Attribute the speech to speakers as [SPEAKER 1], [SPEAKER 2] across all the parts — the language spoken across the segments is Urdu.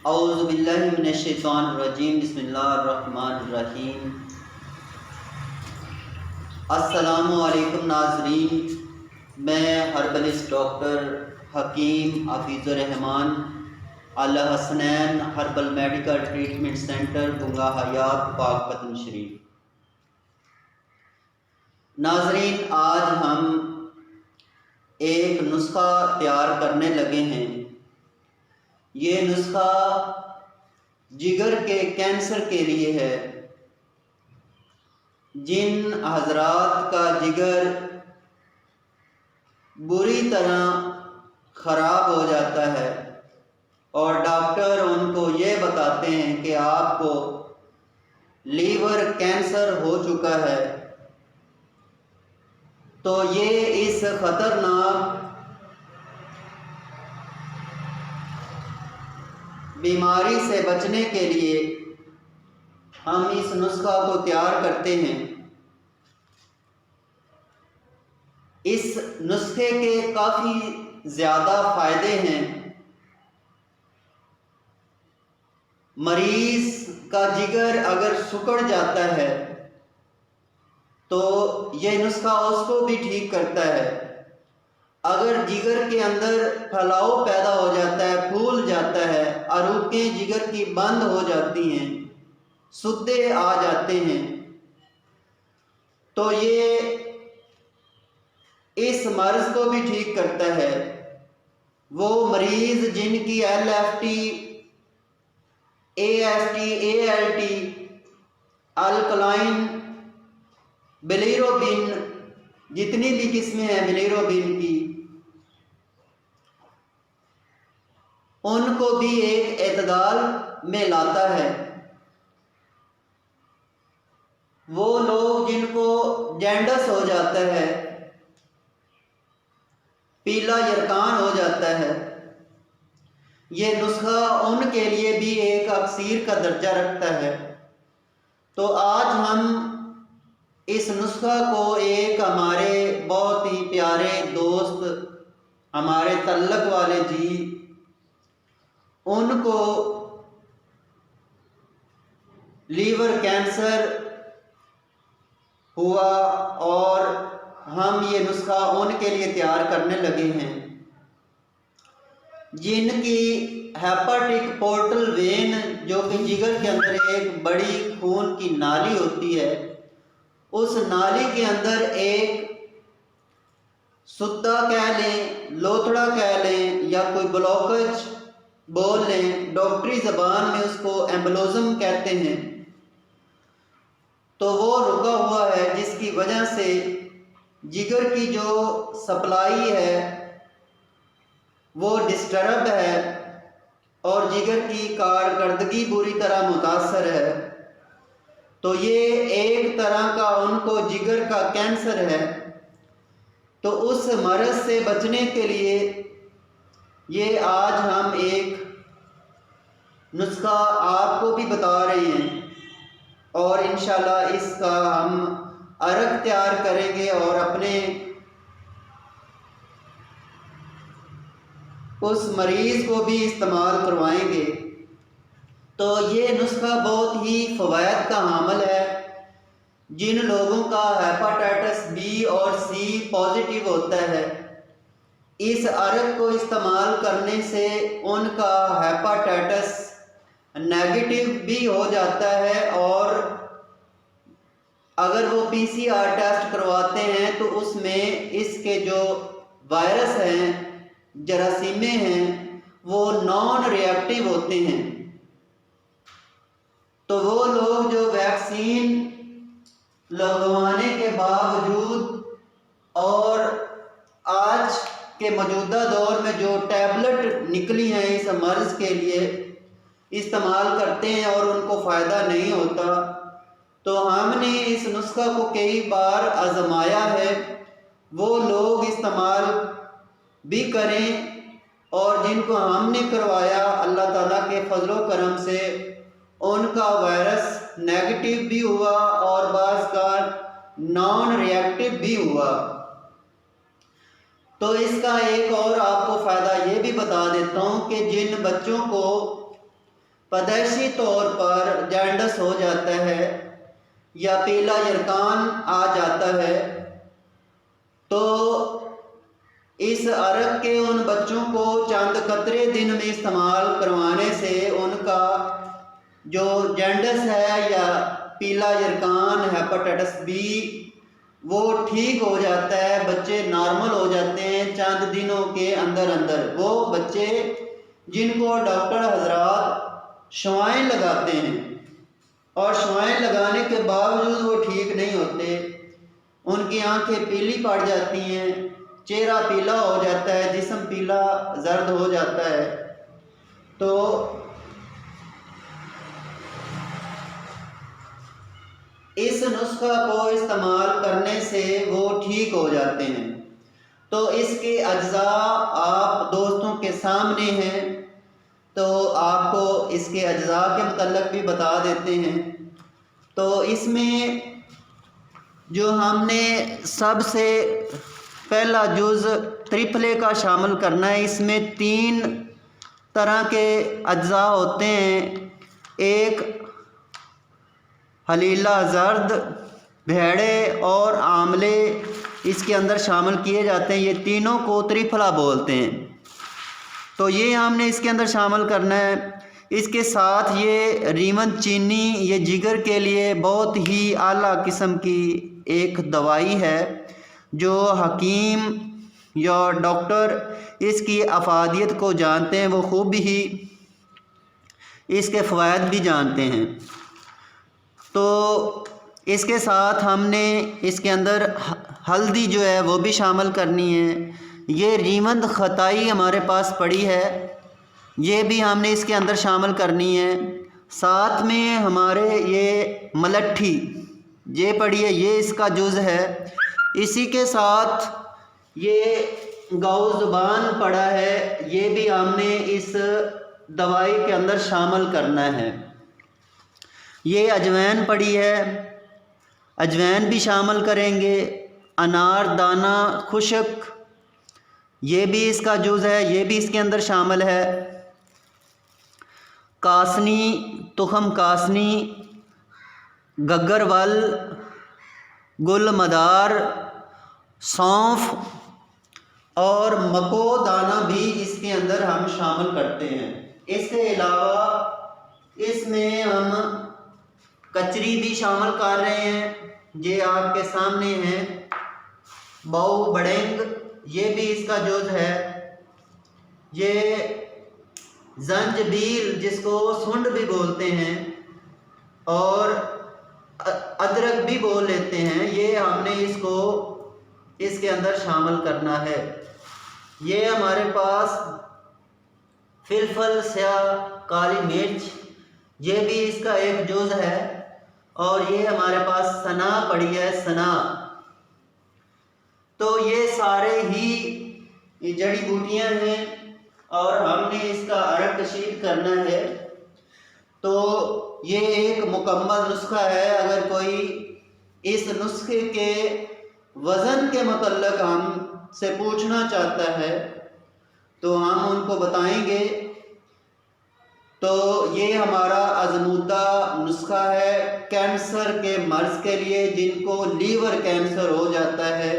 [SPEAKER 1] اعوذ باللہ من الشیطان الرجیم، بسم اللہ الرحمن الرحیم۔ السلام علیکم ناظرین، میں ہربلسٹ ڈاکٹر حکیم حفیظ الرحمان Alhasnain herbal medical treatment centre Banga حیات پاک پتن شریف۔ ناظرین، آج ہم ایک نسخہ تیار کرنے لگے ہیں۔ یہ نسخہ جگر کے کینسر کے لیے ہے۔ جن حضرات کا جگر بری طرح خراب ہو جاتا ہے اور ڈاکٹر ان کو یہ بتاتے ہیں کہ آپ کو لیور کینسر ہو چکا ہے، تو یہ اس خطرناک بیماری سے بچنے کے لیے ہم اس نسخہ کو تیار کرتے ہیں۔ اس نسخے کے کافی زیادہ فائدے ہیں۔ مریض کا جگر اگر سکڑ جاتا ہے تو یہ نسخہ اس کو بھی ٹھیک کرتا ہے۔ اگر جگر کے اندر پھلاؤ پیدا ہو جاتا ہے، پھول جاتا ہے، عروقیں جگر کی بند ہو جاتی ہیں، سدے آ جاتے ہیں، تو یہ اس مرض کو بھی ٹھیک کرتا ہے۔ وہ مریض جن کی L F T, A S T, A L T, alkaline bilirubin, جتنی بھی قسمیں ہیں بلیروبین کی، ان کو بھی ایک اعتدال میں لاتا ہے۔ وہ لوگ جن کو جینڈس ہو جاتا ہے، پیلا یرکان ہو جاتا ہے، یہ نسخہ ان کے لیے بھی ایک اکسیر کا درجہ رکھتا ہے۔ تو آج ہم اس نسخہ کو ایک ہمارے بہت ہی پیارے دوست، ہمارے تعلق والے جی، ان کو لیور کینسر ہوا اور ہم یہ نسخہ ان کے لیے تیار کرنے لگے ہیں۔ جن کی ہیپاٹک پورٹل وین، جو کہ جگر کے اندر ایک بڑی خون کی نالی ہوتی ہے، اس نالی کے اندر ایک سدہ کہہ لیں، لوتھڑا کہہ لیں، یا کوئی بلاکج بول لیں، ڈاکٹری زبان میں اس کو ایمبولزم کہتے ہیں، تو وہ رکا ہوا ہے، جس کی وجہ سے جگر کی جو سپلائی ہے وہ ڈسٹرب ہے اور جگر کی کارکردگی بری طرح متاثر ہے۔ تو یہ ایک طرح کا ان کو جگر کا کینسر ہے۔ تو اس مرض سے بچنے کے لیے یہ آج ہم ایک نسخہ آپ کو بھی بتا رہے ہیں، اور انشاءاللہ اس کا ہم عرق تیار کریں گے اور اپنے اس مریض کو بھی استعمال کروائیں گے۔ تو یہ نسخہ بہت ہی فوائد کا حامل ہے۔ جن لوگوں کا ہیپاٹائٹس بی اور سی پازیٹیو ہوتا ہے، اس عرق کو استعمال کرنے سے ان کا ہیپاٹائٹس نیگیٹو بھی ہو جاتا ہے، اور اگر وہ پی سی آر ٹیسٹ کرواتے ہیں تو اس میں اس کے جو وائرس ہیں، جراثیمیں ہیں، وہ نان ری ایکٹیو ہوتے ہیں۔ تو وہ لوگ جو ویکسین لگوانے کے باوجود اور آج کے موجودہ دور میں جو ٹیبلٹ نکلی ہیں اس مرض کے لیے استعمال کرتے ہیں اور ان کو فائدہ نہیں ہوتا، تو ہم نے اس نسخہ کو کئی بار آزمایا ہے۔ وہ لوگ استعمال بھی کریں، اور جن کو ہم نے کروایا، اللہ تعالیٰ کے فضل و کرم سے ان کا وائرس نیگیٹو بھی ہوا اور بعض کا نان ری ایکٹیو بھی ہوا۔ تو اس کا ایک اور آپ کو فائدہ یہ بھی بتا دیتا ہوں کہ جن بچوں کو پیدائشی طور پر جانڈس ہو جاتا ہے یا پیلا یرقان آ جاتا ہے تو اس عرق کے ان بچوں کو چند قطرے دن میں استعمال کروانے سے ان کا جو جانڈس ہے یا پیلا یرقان ہیپاٹائٹس بی وہ ٹھیک ہو جاتا ہے، بچے نارمل ہو جاتے ہیں چند دنوں کے اندر اندر۔ وہ بچے جن کو ڈاکٹر حضرات شوائیں لگاتے ہیں اور شوائیں لگانے کے باوجود وہ ٹھیک نہیں ہوتے، ان کی آنکھیں پیلی پڑ جاتی ہیں، چہرہ پیلا ہو جاتا ہے، جسم پیلا زرد ہو جاتا ہے، تو اس نسخہ کو استعمال کرنے سے وہ ٹھیک ہو جاتے ہیں۔ تو اس کے اجزاء آپ دوستوں کے سامنے ہیں، تو آپ کو اس کے اجزاء کے متعلق بھی بتا دیتے ہیں۔ تو اس میں جو ہم نے سب سے پہلا جز ترپلے کا شامل کرنا ہے، اس میں 3 طرح کے اجزاء ہوتے ہیں۔ ایک حلیلہ زرد، بھیڑے اور آملے اس کے اندر شامل کیے جاتے ہیں، یہ تینوں کو ترپلا بولتے ہیں۔ تو یہ ہم نے اس کے اندر شامل کرنا ہے۔ اس کے ساتھ یہ ریون چینی، یہ جگر کے لیے بہت ہی اعلیٰ قسم کی ایک دوائی ہے جو حکیم یا ڈاکٹر اس کی افادیت کو جانتے ہیں، وہ خوب ہی اس کے فوائد بھی جانتے ہیں۔ تو اس کے ساتھ ہم نے اس کے اندر ہلدی جو ہے وہ بھی شامل کرنی ہے۔ یہ ریوند خطائی ہمارے پاس پڑی ہے، یہ بھی ہم نے اس کے اندر شامل کرنی ہے۔ ساتھ میں ہمارے یہ ملٹھی یہ پڑی ہے، یہ اس کا جز ہے۔ اسی کے ساتھ یہ گاؤ زبان پڑا ہے، یہ بھی ہم نے اس دوائی کے اندر شامل کرنا ہے۔ یہ اجوین پڑی ہے، اجوین بھی شامل کریں گے۔ انار دانہ خشک یہ بھی اس کا جز ہے، یہ بھی اس کے اندر شامل ہے۔ کاسنی، تخم کاسنی، گگرول، گل مدار، سونف اور مکو دانہ بھی اس کے اندر ہم شامل کرتے ہیں۔ اس کے علاوہ اس میں ہم کچری بھی شامل کر رہے ہیں، یہ آپ کے سامنے ہیں۔ باؤ بڑینگ یہ بھی اس کا جز ہے۔ یہ زنجبیل جس کو سنڈ بھی بولتے ہیں اور ادرک بھی بول لیتے ہیں، یہ ہم نے اس کو اس کے اندر شامل کرنا ہے۔ یہ ہمارے پاس فلفل سیاہ، کالی مرچ یہ بھی اس کا ایک جز ہے، اور یہ ہمارے پاس سنا پڑی ہے، سنا۔ تو یہ سارے ہی جڑی بوٹیاں ہیں اور ہم نے اس کا عرق کشید کرنا ہے۔ تو یہ ایک مکمل نسخہ ہے۔ اگر کوئی اس نسخے کے وزن کے متعلق ہم سے پوچھنا چاہتا ہے تو ہم ان کو بتائیں گے۔ تو یہ ہمارا ازمودہ نسخہ ہے کینسر کے مرض کے لیے، جن کو لیور کینسر ہو جاتا ہے،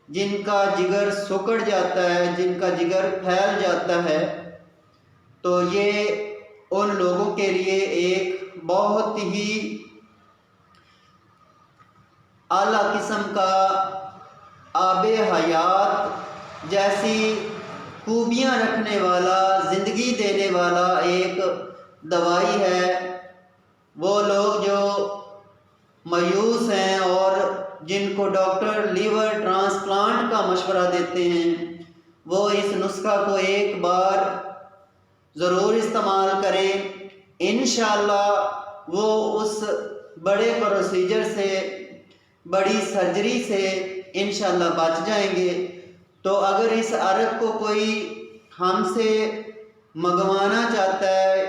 [SPEAKER 1] جن کا جگر سکڑ جاتا ہے، جن کا جگر پھیل جاتا ہے، تو یہ ان لوگوں کے لیے ایک بہت ہی اعلیٰ قسم کا آب حیات جیسی خوبیاں رکھنے والا، زندگی دینے والا ایک دوائی ہے۔ وہ لوگ جو مایوس ہیں اور جن کو ڈاکٹر لیور ٹرانسپلانٹ کا مشورہ دیتے ہیں، وہ اس نسخہ کو ایک بار ضرور استعمال کریں۔ انشاءاللہ وہ اس بڑے پروسیجر سے، بڑی سرجری سے انشاءاللہ بچ جائیں گے۔ تو اگر اس عرق کو کوئی ہم سے منگوانا چاہتا ہے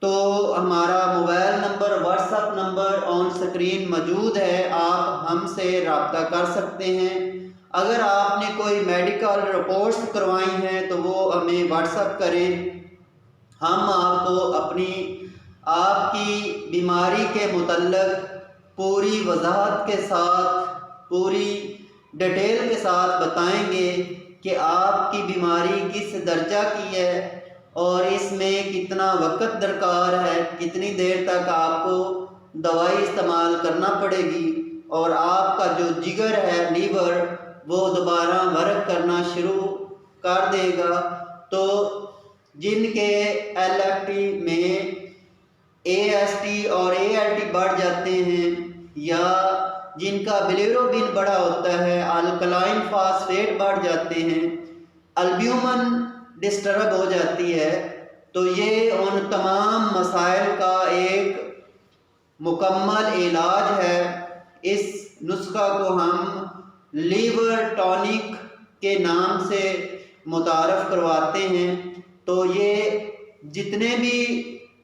[SPEAKER 1] تو ہمارا mobile number, what's app number on screen موجود ہے، آپ ہم سے رابطہ کر سکتے ہیں۔ اگر آپ نے کوئی میڈیکل رپورٹس کروائی ہیں تو وہ ہمیں واٹس ایپ کریں۔ ہم آپ کو آپ کی بیماری کے متعلق پوری وضاحت کے ساتھ، پوری ڈیٹیل کے ساتھ بتائیں گے کہ آپ کی بیماری کس درجہ کی ہے اور اس میں کتنا وقت درکار ہے، کتنی دیر تک آپ کو دوائی استعمال کرنا پڑے گی، اور آپ کا جو جگر ہے، لیور، وہ دوبارہ ورک کرنا شروع کر دے گا۔ تو جن کے ایل ایف ٹی میں اے ایس ٹی اور اے ایل ٹی بڑھ جاتے ہیں، یا جن کا بلیروبن بڑا ہوتا ہے، الکلائن فاسفیٹ بڑھ جاتے ہیں، البیومن ڈسٹرب ہو جاتی ہے، تو یہ ان تمام مسائل کا ایک مکمل علاج ہے۔ اس نسخہ کو ہم لیور ٹونک کے نام سے متعارف کرواتے ہیں۔ تو یہ جتنے بھی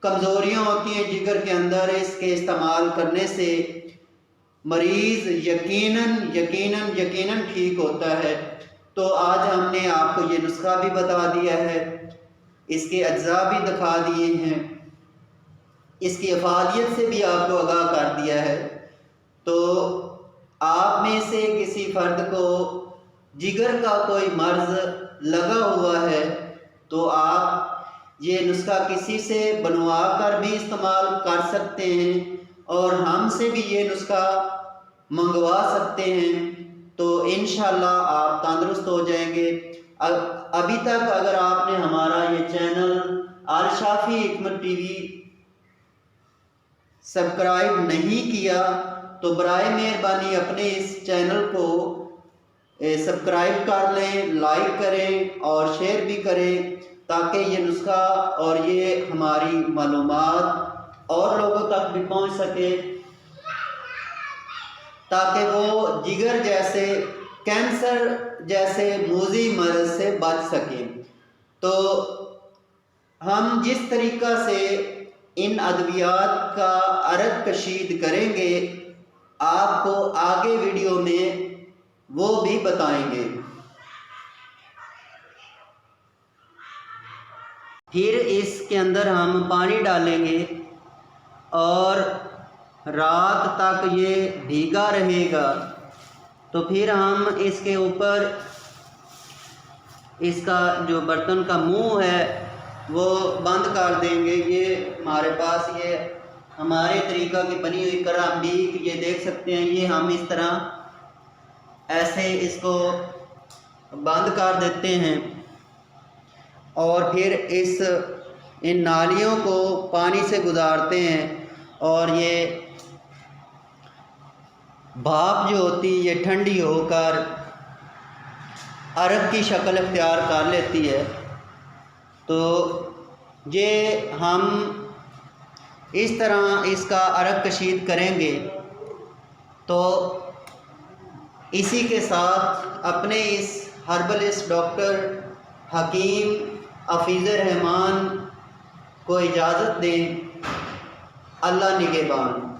[SPEAKER 1] کمزوریاں ہوتی ہیں جگر کے اندر، اس کے استعمال کرنے سے مریض یقیناً ٹھیک ہوتا ہے۔ تو آج ہم نے آپ کو یہ نسخہ بھی بتا دیا ہے، اس کے اجزاء بھی دکھا دیے ہیں، اس کی افادیت سے بھی آپ کو آگاہ کر دیا ہے۔ تو آپ میں سے کسی فرد کو جگر کا کوئی مرض لگا ہوا ہے تو آپ یہ نسخہ کسی سے بنوا کر بھی استعمال کر سکتے ہیں، اور ہم سے بھی یہ نسخہ منگوا سکتے ہیں، تو انشاءاللہ آپ تندرست ہو جائیں گے۔ ابھی تک اگر آپ نے ہمارا یہ چینل الشافی حکمت ٹی وی سبسکرائب نہیں کیا تو برائے مہربانی اپنے اس چینل کو سبسکرائب کر لیں، لائک کریں اور شیئر بھی کریں، تاکہ یہ نسخہ اور یہ ہماری معلومات اور لوگوں تک بھی پہنچ سکے، تاکہ وہ جگر جیسے، کینسر جیسے موذی مرض سے بچ سکیں۔ تو ہم جس طریقہ سے ان ادویات کا عرق کشید کریں گے، آپ کو آگے ویڈیو میں وہ بھی بتائیں گے۔ پھر اس کے اندر ہم پانی ڈالیں گے اور رات تک یہ بھیگا رہے گا۔ تو پھر ہم اس کے اوپر اس کا جو برتن کا منہ ہے وہ بند کر دیں گے۔ یہ ہمارے پاس یہ ہمارے طریقہ کی بنی ہوئی کرامبیک یہ دیکھ سکتے ہیں، یہ ہم اس طرح ایسے اس کو بند کر دیتے ہیں، اور پھر ان نالیوں کو پانی سے گزارتے ہیں، اور یہ بھاپ جو ہوتی ہے یہ ٹھنڈی ہو کر عرق کی شکل اختیار کر لیتی ہے۔ تو یہ ہم اس طرح اس کا عرق کشید کریں گے، تو اسی کے ساتھ اپنے اس ہربلسٹ ڈاکٹر حکیم حفیظ رحمان کو اجازت دیں۔ اللہ نگہبان۔